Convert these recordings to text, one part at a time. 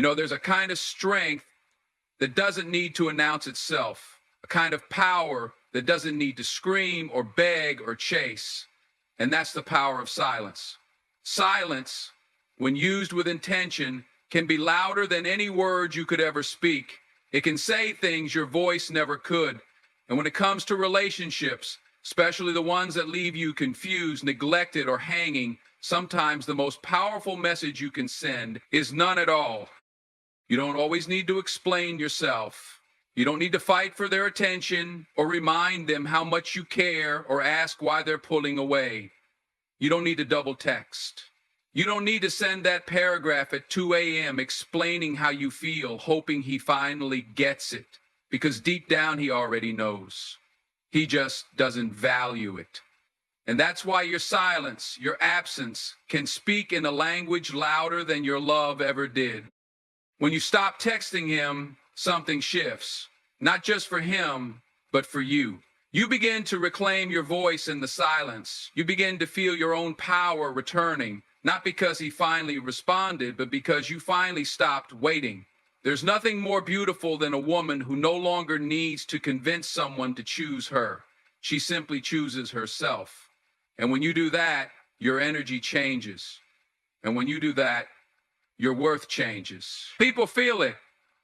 There's a kind of strength that doesn't need to announce itself, a kind of power that doesn't need to scream or beg or chase. And that's the power of silence. Silence, when used with intention, can be louder than any words you could ever speak. It can say things your voice never could. And when it comes to relationships, especially the ones that leave you confused, neglected, or hanging, sometimes the most powerful message you can send is none at all. You don't always need to explain yourself. You don't need to fight for their attention or remind them how much you care or ask why they're pulling away. You don't need to double text. You don't need to send that paragraph at 2 a.m. explaining how you feel, hoping he finally gets it, because deep down he already knows. He just doesn't value it. And that's why your silence, your absence, can speak in a language louder than your love ever did. When you stop texting him, something shifts, not just for him, but for you. You begin to reclaim your voice in the silence. You begin to feel your own power returning, not because he finally responded, but because you finally stopped waiting. There's nothing more beautiful than a woman who no longer needs to convince someone to choose her. She simply chooses herself. And when you do that, your energy changes. And when you do that, your worth changes. People feel it.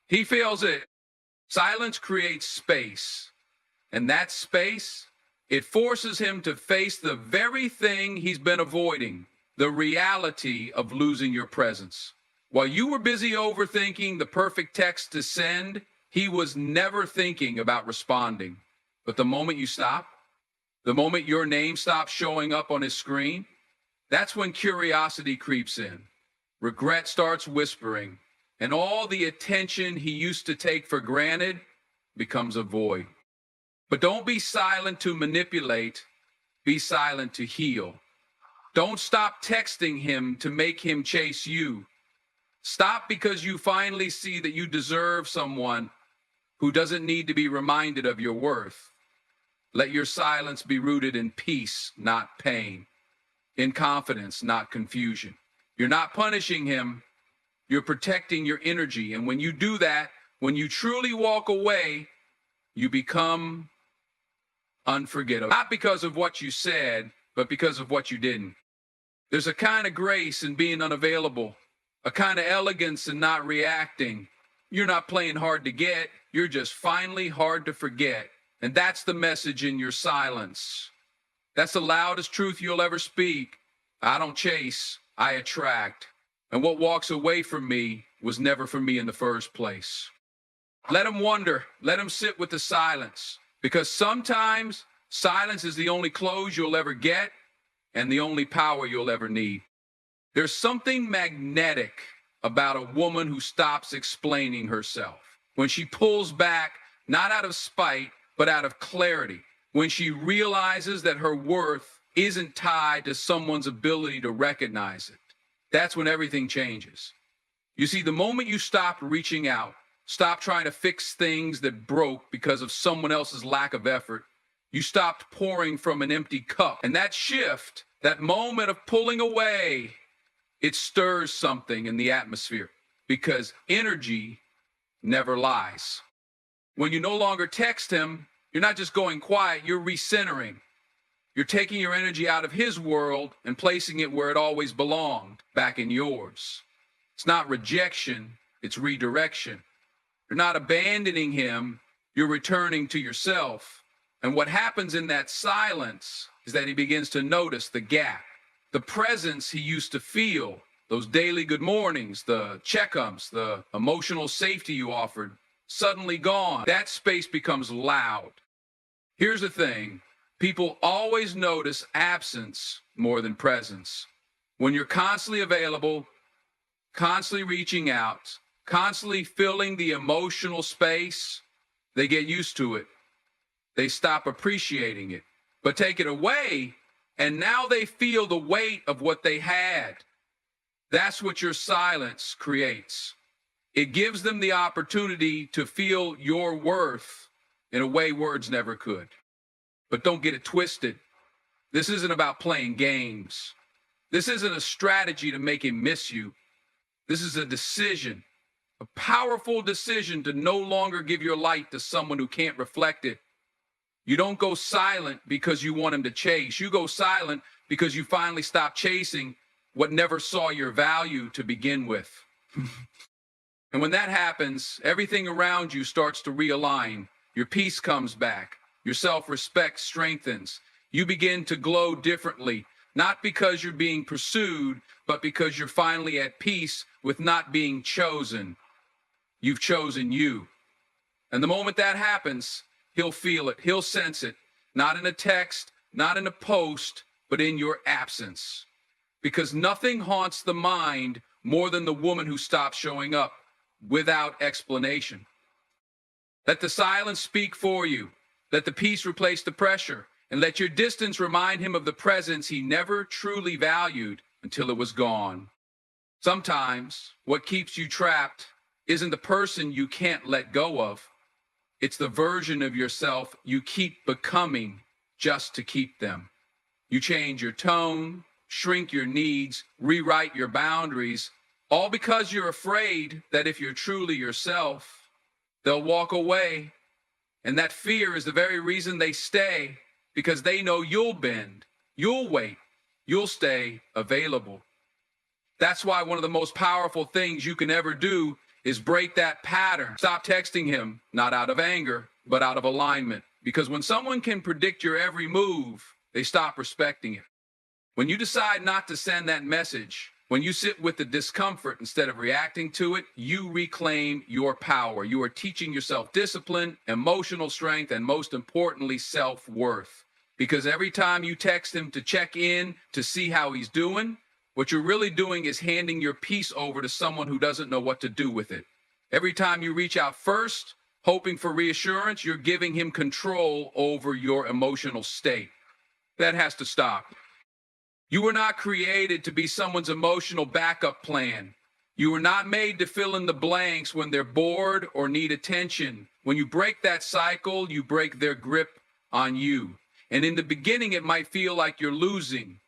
He feels it. Silence creates space. And that space, it forces him to face the very thing he's been avoiding, the reality of losing your presence. While you were busy overthinking the perfect text to send, he was never thinking about responding. But the moment you stop, the moment your name stops showing up on his screen, that's when curiosity creeps in. Regret starts whispering, and all the attention he used to take for granted becomes a void. But don't be silent to manipulate, be silent to heal. Don't stop texting him to make him chase you. Stop because you finally see that you deserve someone who doesn't need to be reminded of your worth. Let your silence be rooted in peace, not pain, in confidence, not confusion. You're not punishing him, you're protecting your energy. And when you do that, when you truly walk away, you become unforgettable. Not because of what you said, but because of what you didn't. There's a kind of grace in being unavailable, a kind of elegance in not reacting. You're not playing hard to get, you're just finally hard to forget. And that's the message in your silence. That's the loudest truth you'll ever speak. I don't chase, I attract. And what walks away from me was never for me in the first place. Let him wonder, let him sit with the silence. Because sometimes silence is the only clothes you'll ever get and the only power you'll ever need. There's something magnetic about a woman who stops explaining herself. When she pulls back, not out of spite, but out of clarity. When she realizes that her worth isn't tied to someone's ability to recognize it. That's when everything changes. You see, the moment you stop reaching out, stop trying to fix things that broke because of someone else's lack of effort, you stopped pouring from an empty cup. And that shift, that moment of pulling away, it stirs something in the atmosphere because energy never lies. When you no longer text him, you're not just going quiet, you're recentering. You're taking your energy out of his world and placing it where it always belonged, back in yours. It's not rejection, it's redirection. You're not abandoning him, you're returning to yourself. And what happens in that silence is that he begins to notice the gap, the presence he used to feel, those daily good mornings, the checkups, the emotional safety you offered, suddenly gone. That space becomes loud. Here's the thing. People always notice absence more than presence. When you're constantly available, constantly reaching out, constantly filling the emotional space, they get used to it. They stop appreciating it. But take it away, and now they feel the weight of what they had. That's what your silence creates. It gives them the opportunity to feel your worth in a way words never could. But don't get it twisted. This isn't about playing games. This isn't a strategy to make him miss you. This is a decision. A powerful decision to no longer give your light to someone who can't reflect it. You don't go silent because you want him to chase. You go silent because you finally stop chasing what never saw your value to begin with. And when that happens, everything around you starts to realign. Your peace comes back. Your self-respect strengthens. You begin to glow differently, not because you're being pursued, but because you're finally at peace with not being chosen. You've chosen you. And the moment that happens, he'll feel it. He'll sense it. Not in a text, not in a post, but in your absence. Because nothing haunts the mind more than the woman who stops showing up without explanation. Let the silence speak for you. Let the peace replace the pressure. And let your distance remind him of the presence he never truly valued until it was gone. Sometimes what keeps you trapped isn't the person you can't let go of. It's the version of yourself you keep becoming just to keep them. You change your tone, shrink your needs, rewrite your boundaries, all because you're afraid that if you're truly yourself, they'll walk away. And that fear is the very reason they stay, because they know you'll bend, you'll wait, you'll stay available. That's why one of the most powerful things you can ever do is break that pattern. Stop texting him, not out of anger, but out of alignment. Because when someone can predict your every move, they stop respecting it. When you decide not to send that message, when you sit with the discomfort instead of reacting to it, you reclaim your power. You are teaching yourself discipline, emotional strength, and most importantly, self-worth. Because every time you text him to check in, to see how he's doing, what you're really doing is handing your peace over to someone who doesn't know what to do with it. Every time you reach out first, hoping for reassurance, you're giving him control over your emotional state. That has to stop. You were not created to be someone's emotional backup plan. You were not made to fill in the blanks when they're bored or need attention. When you break that cycle, you break their grip on you. And in the beginning, it might feel like you're losing,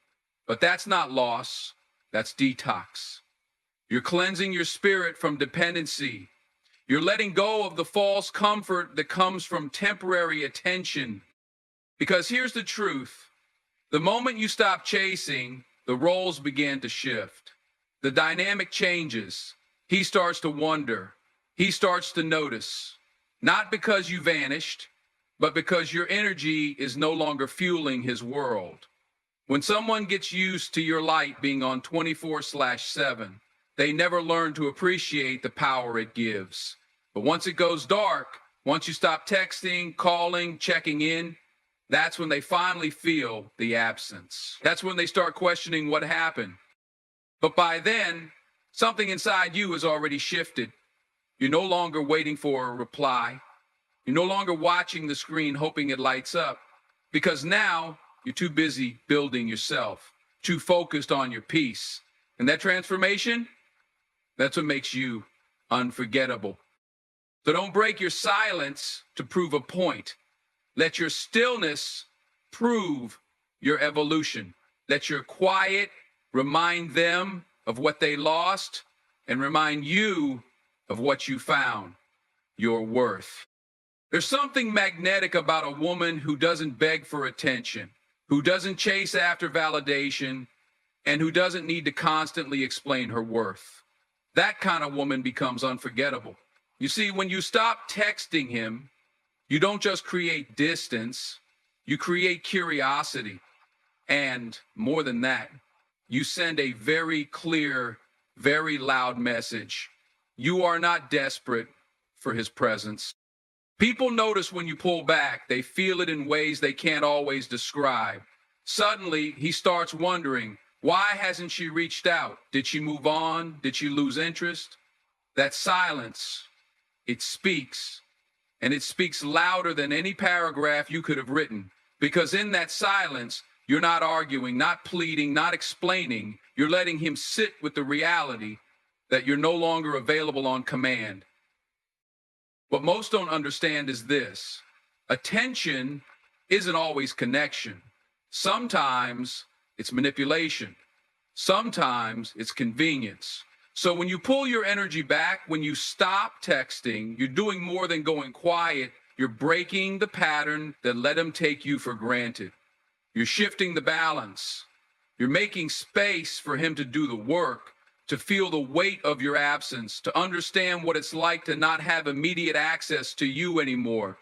but that's not loss, that's detox. You're cleansing your spirit from dependency. You're letting go of the false comfort that comes from temporary attention. Because here's the truth. The moment you stop chasing, the roles begin to shift. The dynamic changes. He starts to wonder. He starts to notice. Not because you vanished, but because your energy is no longer fueling his world. When someone gets used to your light being on 24/7, they never learn to appreciate the power it gives. But once it goes dark, once you stop texting, calling, checking in, that's when they finally feel the absence. That's when they start questioning what happened. But by then, something inside you has already shifted. You're no longer waiting for a reply. You're no longer watching the screen hoping it lights up. Because now, you're too busy building yourself, too focused on your peace. And that transformation, that's what makes you unforgettable. So don't break your silence to prove a point. Let your stillness prove your evolution. Let your quiet remind them of what they lost and remind you of what you found, your worth. There's something magnetic about a woman who doesn't beg for attention, who doesn't chase after validation, and who doesn't need to constantly explain her worth. That kind of woman becomes unforgettable. You see, when you stop texting him, you don't just create distance, you create curiosity. And more than that, you send a very clear, very loud message. You are not desperate for his presence. People notice when you pull back. They feel it in ways they can't always describe. Suddenly, he starts wondering, why hasn't she reached out? Did she move on? Did she lose interest? That silence, it speaks. And it speaks louder than any paragraph you could have written. Because in that silence, you're not arguing, not pleading, not explaining. You're letting him sit with the reality that you're no longer available on command. What most don't understand is this. Attention isn't always connection. Sometimes it's manipulation. Sometimes it's convenience. So when you pull your energy back, when you stop texting, you're doing more than going quiet. You're breaking the pattern that let him take you for granted. You're shifting the balance. You're making space for him to do the work, to feel the weight of your absence, to understand what it's like to not have immediate access to you anymore.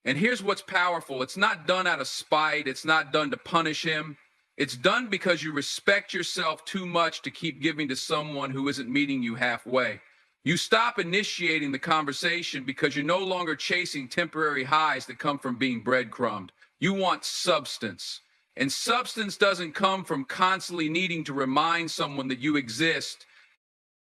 And here's what's powerful. It's not done out of spite. It's not done to punish him. It's done because you respect yourself too much to keep giving to someone who isn't meeting you halfway. You stop initiating the conversation because you're no longer chasing temporary highs that come from being breadcrumbed. You want substance. And substance doesn't come from constantly needing to remind someone that you exist.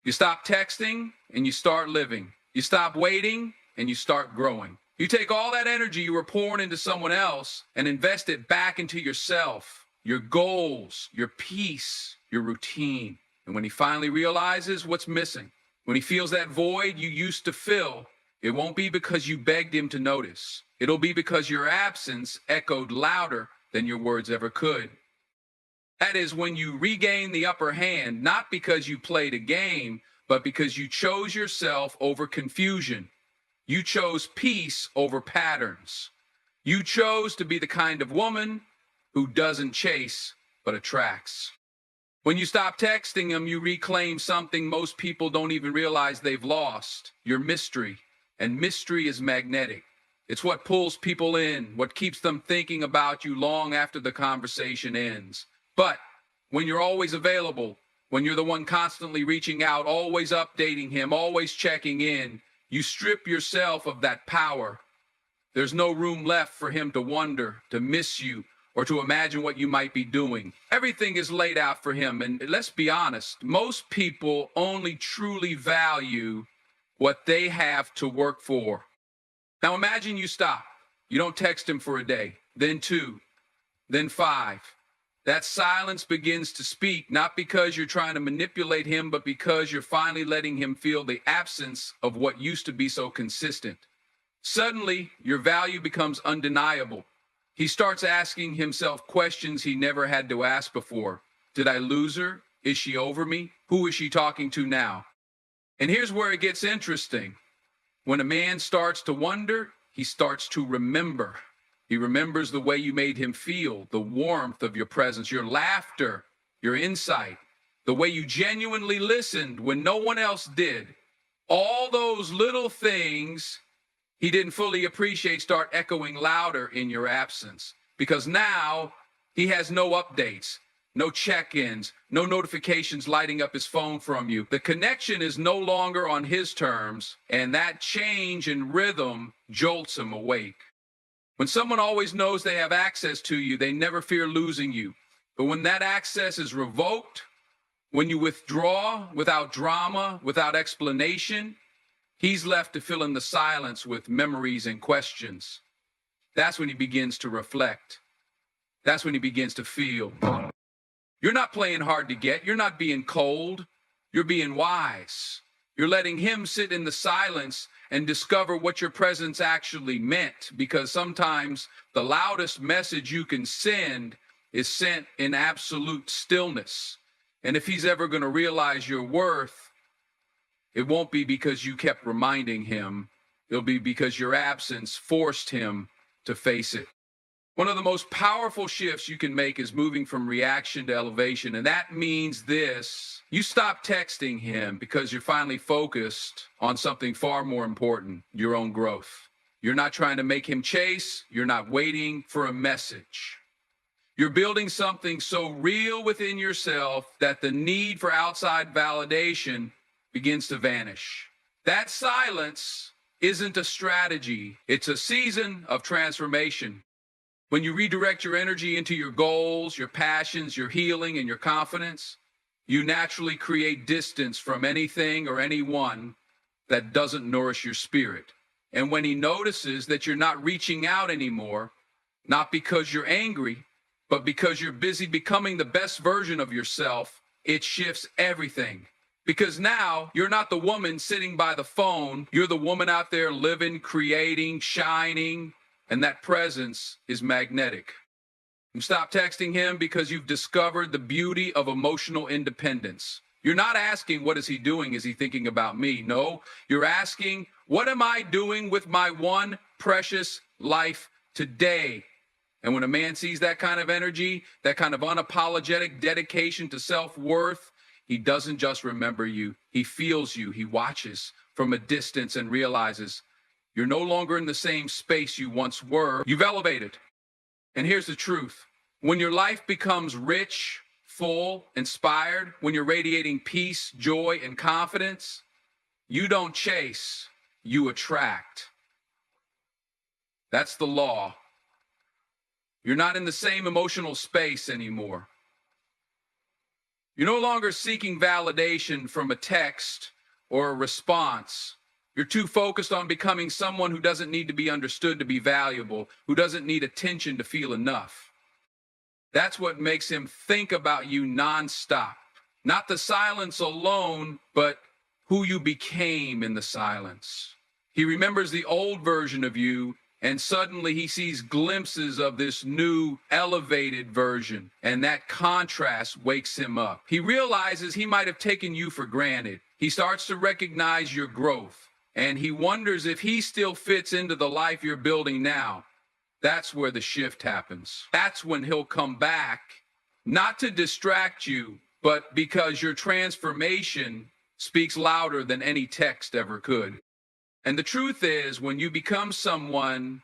You stop texting and you start living. You stop waiting and you start growing. You take all that energy you were pouring into someone else and invest it back into yourself, your goals, your peace, your routine. And when he finally realizes what's missing, when he feels that void you used to fill, it won't be because you begged him to notice. It'll be because your absence echoed louder than your words ever could. That is when you regain the upper hand, not because you played a game, but because you chose yourself over confusion. You chose peace over patterns. You chose to be the kind of woman who doesn't chase, but attracts. When you stop texting them, you reclaim something most people don't even realize they've lost, your mystery. And mystery is magnetic. It's what pulls people in, what keeps them thinking about you long after the conversation ends. But when you're always available, when you're the one constantly reaching out, always updating him, always checking in, you strip yourself of that power. There's no room left for him to wonder, to miss you, or to imagine what you might be doing. Everything is laid out for him, and let's be honest, most people only truly value what they have to work for. Now imagine you stop. You don't text him for a day, then 2, then 5. That silence begins to speak, not because you're trying to manipulate him, but because you're finally letting him feel the absence of what used to be so consistent. Suddenly, your value becomes undeniable. He starts asking himself questions he never had to ask before. Did I lose her? Is she over me? Who is she talking to now? And here's where it gets interesting. When a man starts to wonder, he starts to remember. He remembers the way you made him feel, the warmth of your presence, your laughter, your insight, the way you genuinely listened when no one else did. All those little things he didn't fully appreciate start echoing louder in your absence. Because now he has no updates, no check-ins, no notifications lighting up his phone from you. The connection is no longer on his terms, and that change in rhythm jolts him awake. When someone always knows they have access to you, they never fear losing you. But when that access is revoked, when you withdraw without drama, without explanation, he's left to fill in the silence with memories and questions. That's when he begins to reflect. That's when he begins to feel. You're not playing hard to get. You're not being cold. You're being wise. You're letting him sit in the silence and discover what your presence actually meant, because sometimes the loudest message you can send is sent in absolute stillness. And if he's ever going to realize your worth, it won't be because you kept reminding him. It'll be because your absence forced him to face it. One of the most powerful shifts you can make is moving from reaction to elevation. And that means this: you stop texting him because you're finally focused on something far more important, your own growth. You're not trying to make him chase. You're not waiting for a message. You're building something so real within yourself that the need for outside validation begins to vanish. That silence isn't a strategy. It's a season of transformation. When you redirect your energy into your goals, your passions, your healing, and your confidence, you naturally create distance from anything or anyone that doesn't nourish your spirit. And when he notices that you're not reaching out anymore, not because you're angry, but because you're busy becoming the best version of yourself, it shifts everything. Because now you're not the woman sitting by the phone. You're the woman out there living, creating, shining. And that presence is magnetic. You stop texting him because you've discovered the beauty of emotional independence. You're not asking, what is he doing? Is he thinking about me? No, you're asking, what am I doing with my one precious life today? And when a man sees that kind of energy, that kind of unapologetic dedication to self-worth, he doesn't just remember you. He feels you. He watches from a distance and realizes you're no longer in the same space you once were. You've elevated. And here's the truth. When your life becomes rich, full, inspired, when you're radiating peace, joy, and confidence, you don't chase, you attract. That's the law. You're not in the same emotional space anymore. You're no longer seeking validation from a text or a response. You're too focused on becoming someone who doesn't need to be understood to be valuable, who doesn't need attention to feel enough. That's what makes him think about you nonstop. Not the silence alone, but who you became in the silence. He remembers the old version of you, and suddenly he sees glimpses of this new, elevated version, and that contrast wakes him up. He realizes he might have taken you for granted. He starts to recognize your growth, and he wonders if he still fits into the life you're building now. That's where the shift happens. That's when he'll come back, not to distract you, but because your transformation speaks louder than any text ever could. And the truth is, when you become someone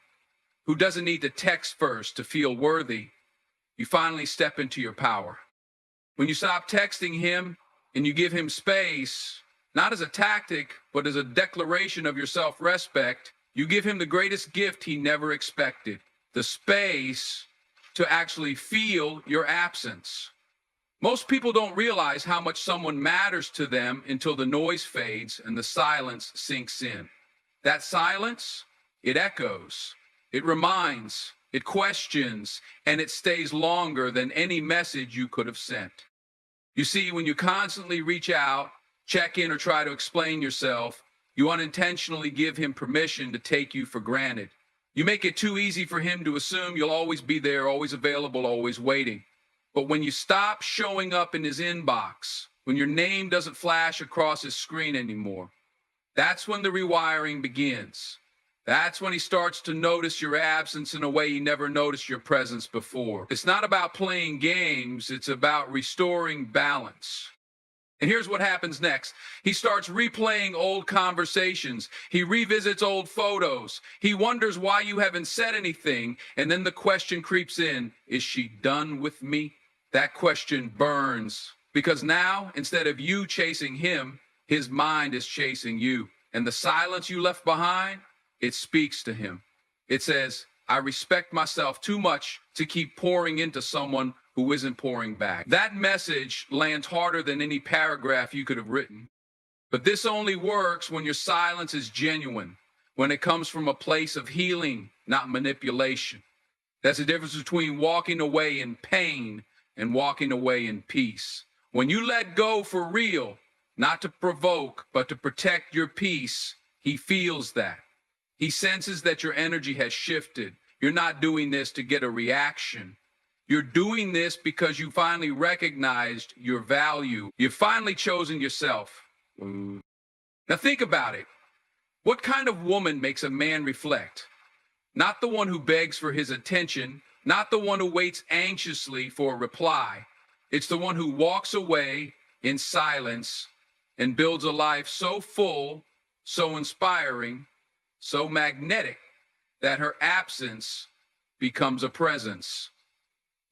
who doesn't need to text first to feel worthy, you finally step into your power. When you stop texting him and you give him space, not as a tactic, but as a declaration of your self-respect, you give him the greatest gift he never expected, the space to actually feel your absence. Most people don't realize how much someone matters to them until the noise fades and the silence sinks in. That silence, it echoes, it reminds, it questions, and it stays longer than any message you could have sent. You see, when you constantly reach out, check in, or try to explain yourself, you unintentionally give him permission to take you for granted. You make it too easy for him to assume you'll always be there, always available, always waiting. But when you stop showing up in his inbox, when your name doesn't flash across his screen anymore, that's when the rewiring begins. That's when he starts to notice your absence in a way he never noticed your presence before. It's not about playing games, it's about restoring balance. And here's what happens next. He starts replaying old conversations. He revisits old photos. He wonders why you haven't said anything. And then the question creeps in, is she done with me? That question burns. Because now, instead of you chasing him, his mind is chasing you. And the silence you left behind, it speaks to him. It says, I respect myself too much to keep pouring into someone who isn't pouring back. That message lands harder than any paragraph you could have written. But this only works when your silence is genuine, when it comes from a place of healing, not manipulation. That's the difference between walking away in pain and walking away in peace. When you let go for real, not to provoke, but to protect your peace, he feels that. He senses that your energy has shifted. You're not doing this to get a reaction. You're doing this because you finally recognized your value. You've finally chosen yourself. Now think about it. What kind of woman makes a man reflect? Not the one who begs for his attention, not the one who waits anxiously for a reply. It's the one who walks away in silence and builds a life so full, so inspiring, so magnetic that her absence becomes a presence.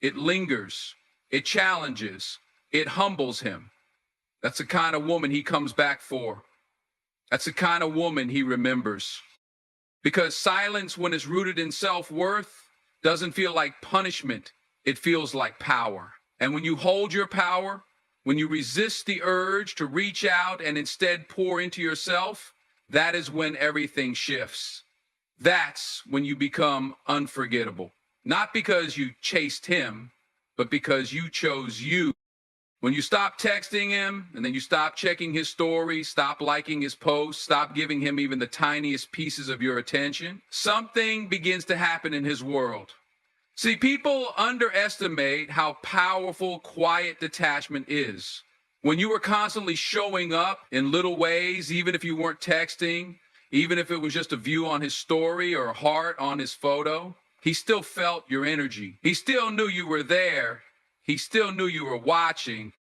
It lingers, it challenges, it humbles him. That's the kind of woman he comes back for. That's the kind of woman he remembers. Because silence, when it's rooted in self-worth, doesn't feel like punishment, it feels like power. And when you hold your power, when you resist the urge to reach out and instead pour into yourself, that is when everything shifts. That's when you become unforgettable. Not because you chased him, but because you chose you. When you stop texting him, and then you stop checking his stories, stop liking his posts, stop giving him even the tiniest pieces of your attention, something begins to happen in his world. See, people underestimate how powerful quiet detachment is. When you were constantly showing up in little ways, even if you weren't texting, even if it was just a view on his story or a heart on his photo, he still felt your energy. He still knew you were there. He still knew you were watching.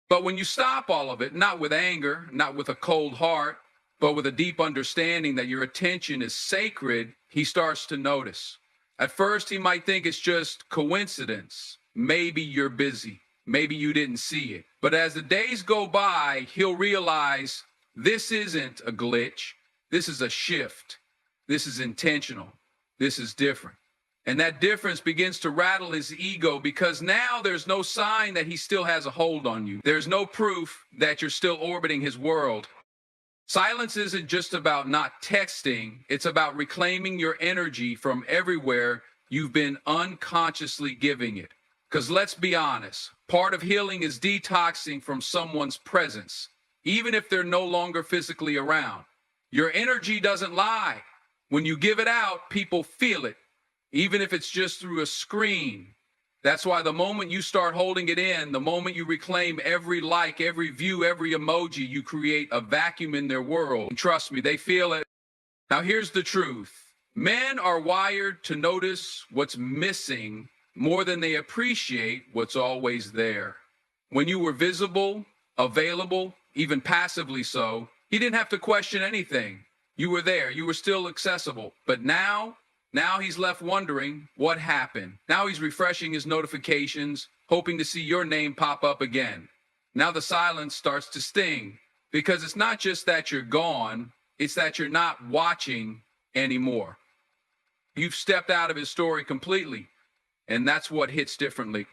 But when you stop all of it, not with anger, not with a cold heart, but with a deep understanding that your attention is sacred, he starts to notice. At first, he might think it's just coincidence. Maybe you're busy. Maybe you didn't see it. But as the days go by, he'll realize this isn't a glitch. This is a shift. This is intentional. This is different. And that difference begins to rattle his ego because now there's no sign that he still has a hold on you. There's no proof that you're still orbiting his world. Silence isn't just about not texting, it's about reclaiming your energy from everywhere you've been unconsciously giving it. Because let's be honest, part of healing is detoxing from someone's presence, even if they're no longer physically around. Your energy doesn't lie. When you give it out, people feel it, even if it's just through a screen. That's why the moment you start holding it in, the moment you reclaim every like, every view, every emoji, you create a vacuum in their world. And trust me, they feel it. Now here's the truth. Men are wired to notice what's missing more than they appreciate what's always there. When you were visible, available, even passively so, he didn't have to question anything. You were there, you were still accessible. But now he's left wondering what happened. Now he's refreshing his notifications, hoping to see your name pop up again. Now the silence starts to sting because it's not just that you're gone, it's that you're not watching anymore. You've stepped out of his story completely, and that's what hits differently.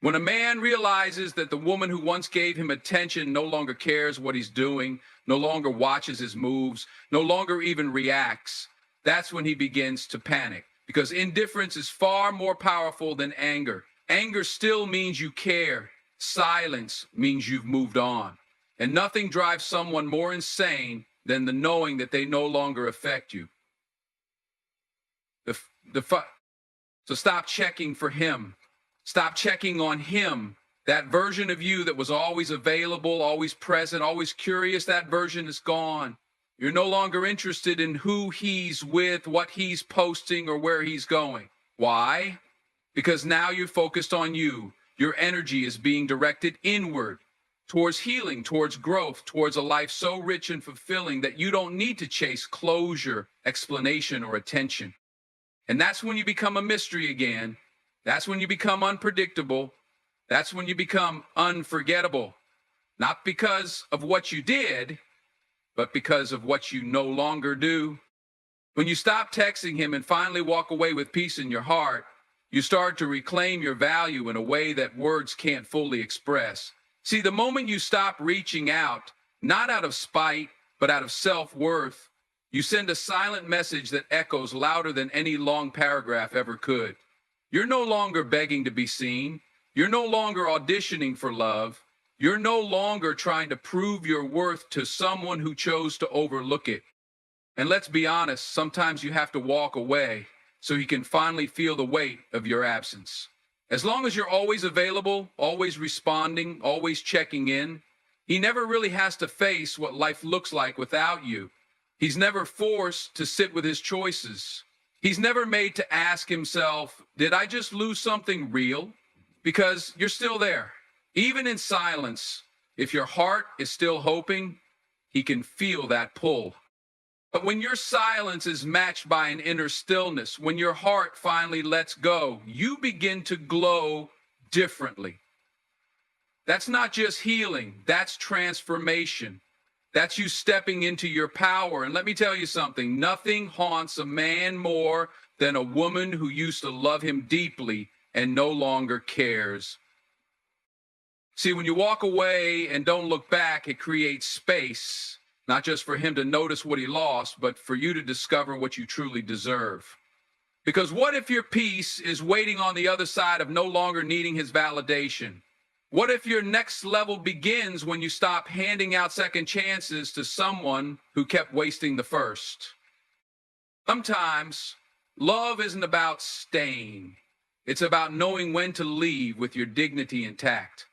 When a man realizes that the woman who once gave him attention no longer cares what he's doing, no longer watches his moves, no longer even reacts, that's when he begins to panic. Because indifference is far more powerful than anger. Anger still means you care. Silence means you've moved on. And nothing drives someone more insane than the knowing that they no longer affect you. So stop checking for him. Stop checking on him. That version of you that was always available, always present, always curious, that version is gone. You're no longer interested in who he's with, what he's posting, or where he's going. Why? Because now you're focused on you. Your energy is being directed inward, towards healing, towards growth, towards a life so rich and fulfilling that you don't need to chase closure, explanation, or attention. And that's when you become a mystery again. That's when you become unpredictable. That's when you become unforgettable. Not because of what you did, but because of what you no longer do. When you stop texting him and finally walk away with peace in your heart, you start to reclaim your value in a way that words can't fully express. See, the moment you stop reaching out, not out of spite, but out of self-worth, you send a silent message that echoes louder than any long paragraph ever could. You're no longer begging to be seen. You're no longer auditioning for love. You're no longer trying to prove your worth to someone who chose to overlook it. And let's be honest, sometimes you have to walk away so he can finally feel the weight of your absence. As long as you're always available, always responding, always checking in, he never really has to face what life looks like without you. He's never forced to sit with his choices. He's never made to ask himself, did I just lose something real? Because you're still there. Even in silence, if your heart is still hoping, he can feel that pull. But when your silence is matched by an inner stillness, when your heart finally lets go, you begin to glow differently. That's not just healing, that's transformation. That's you stepping into your power. And let me tell you something, nothing haunts a man more than a woman who used to love him deeply and no longer cares. See, when you walk away and don't look back, it creates space, not just for him to notice what he lost, but for you to discover what you truly deserve. Because what if your peace is waiting on the other side of no longer needing his validation? What if your next level begins when you stop handing out second chances to someone who kept wasting the first? Sometimes love isn't about staying. It's about knowing when to leave with your dignity intact.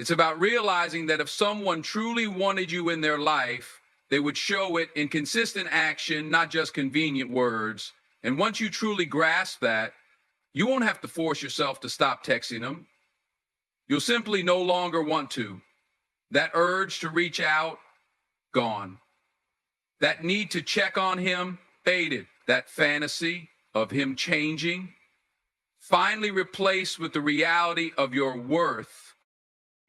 It's about realizing that if someone truly wanted you in their life, they would show it in consistent action, not just convenient words. And once you truly grasp that, you won't have to force yourself to stop texting them. You'll simply no longer want to. That urge to reach out, gone. That need to check on him, faded. That fantasy of him changing, finally replaced with the reality of your worth.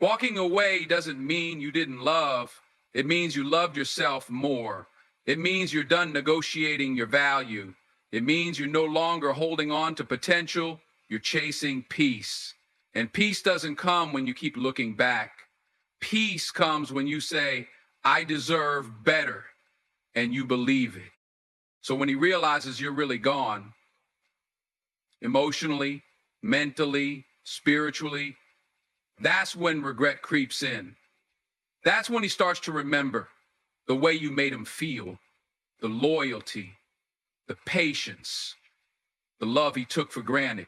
Walking away doesn't mean you didn't love. It means you loved yourself more. It means you're done negotiating your value. It means you're no longer holding on to potential. You're chasing peace. And peace doesn't come when you keep looking back. Peace comes when you say, I deserve better, and you believe it. So when he realizes you're really gone, emotionally, mentally, spiritually, that's when regret creeps in. That's when he starts to remember the way you made him feel, the loyalty, the patience, the love he took for granted.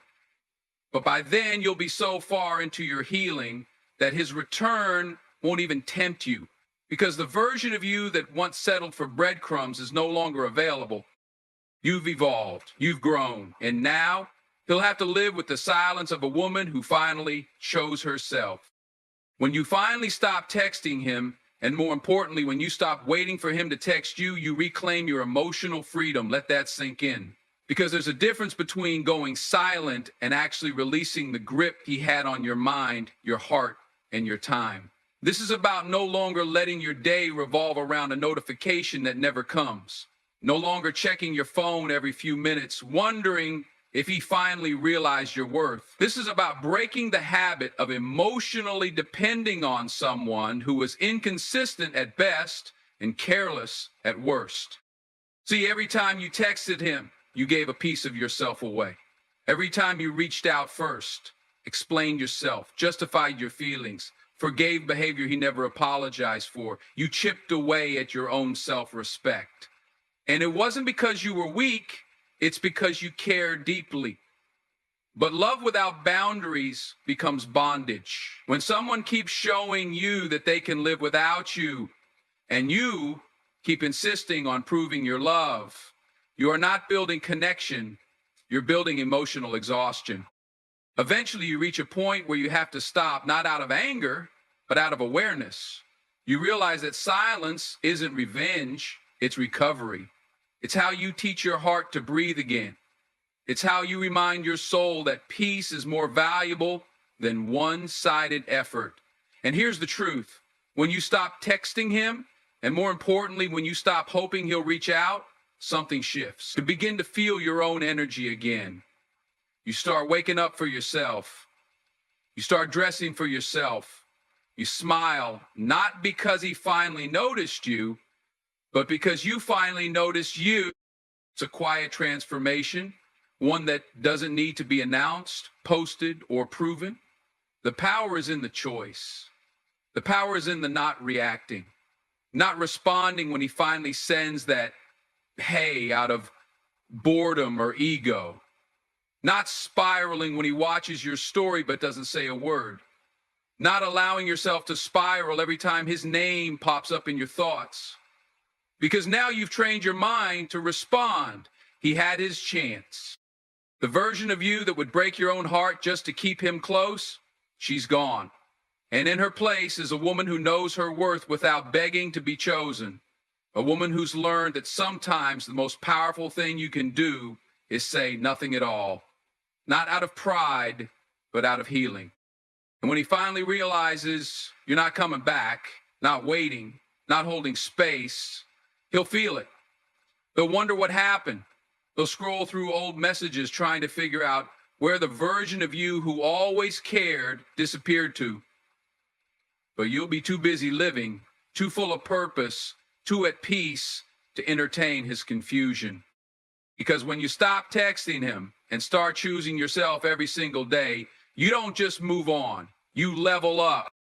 But by then, you'll be so far into your healing that his return won't even tempt you, because the version of you that once settled for breadcrumbs is no longer available. You've evolved, you've grown, and now he'll have to live with the silence of a woman who finally chose herself. When you finally stop texting him, and more importantly, when you stop waiting for him to text you, you reclaim your emotional freedom. Let that sink in. Because there's a difference between going silent and actually releasing the grip he had on your mind, your heart, and your time. This is about no longer letting your day revolve around a notification that never comes. No longer checking your phone every few minutes, wondering if he finally realized your worth. This is about breaking the habit of emotionally depending on someone who is inconsistent at best and careless at worst. See, every time you texted him, you gave a piece of yourself away. Every time you reached out first, explained yourself, justified your feelings, forgave behavior he never apologized for, you chipped away at your own self-respect. And it wasn't because you were weak, it's because you care deeply. But love without boundaries becomes bondage. When someone keeps showing you that they can live without you, and you keep insisting on proving your love, you are not building connection, you're building emotional exhaustion. Eventually, you reach a point where you have to stop, not out of anger, but out of awareness. You realize that silence isn't revenge, it's recovery. It's how you teach your heart to breathe again. It's how you remind your soul that peace is more valuable than one-sided effort. And here's the truth. When you stop texting him, and more importantly, when you stop hoping he'll reach out, something shifts. You begin to feel your own energy again. You start waking up for yourself. You start dressing for yourself. You smile, not because he finally noticed you, but because you finally noticed you. It's a quiet transformation, one that doesn't need to be announced, posted, or proven. The power is in the choice. The power is in the not reacting, not responding when he finally sends that hey out of boredom or ego, not spiraling when he watches your story but doesn't say a word, not allowing yourself to spiral every time his name pops up in your thoughts. Because now you've trained your mind to respond. He had his chance. The version of you that would break your own heart just to keep him close, she's gone. And in her place is a woman who knows her worth without begging to be chosen. A woman who's learned that sometimes the most powerful thing you can do is say nothing at all. Not out of pride, but out of healing. And when he finally realizes you're not coming back, not waiting, not holding space, he'll feel it. They'll wonder what happened. They'll scroll through old messages trying to figure out where the version of you who always cared disappeared to. But you'll be too busy living, too full of purpose, too at peace to entertain his confusion. Because when you stop texting him and start choosing yourself every single day, you don't just move on, you level up.